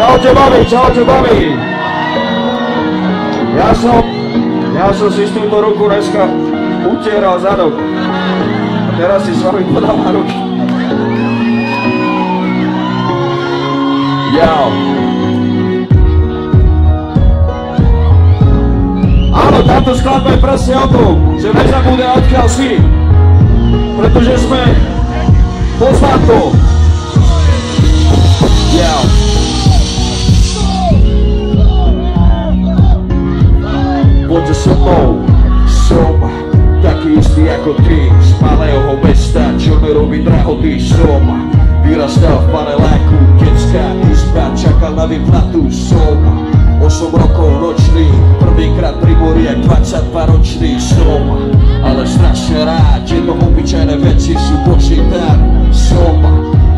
Čaute, babi. Ja som si s túto ruku dneska utieral zadok. A teraz si s vami podávam ruky. Jau. Áno, táto skladba je presne o tom, že nezabúde odkiaľ si. Pretože sme pozvanto. Jau. Poďte so mnou, som taký istý ako ty, z malého mesta, čo nerobí drahoty. Som vyrastal v paneláku, detská izba, čakal na výplatu. Som 8 rokov ročný, prvýkrát pri mori, aj 22 ročný. Som ale strašne rád, že to obyčajné veci sú Boží dar. Som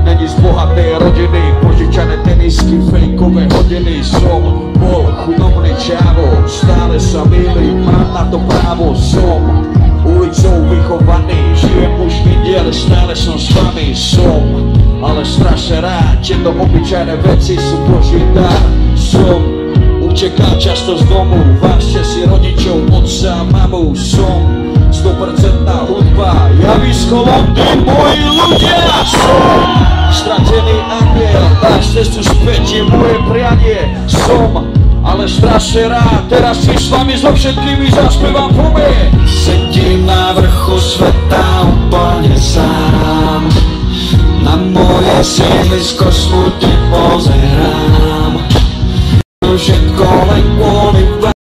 není z bohatej rodiny, požičané tenisky, fejkové hodiny. Som bol chudobný čávo, stále sa mýlim, mám na to právo. Som ulicou vychovaný, žijem už vidiel, stále som s vami. Som ale strašne rád, že to obyčajné veci sú Boží dar. Som utekal často z domu, vážte si rodičov, otca a mamu. Som 100% hudba, javisko Londýn, moji ľudia. Som stratený aniel, náš cestu späť je moje prianie. Som ale strašne rád, teraz si s vami so všetkými zaspievam po mne. Sedím na vrchu sveta úplne sám, na moje sídlisko smutne pozerám. Všetko len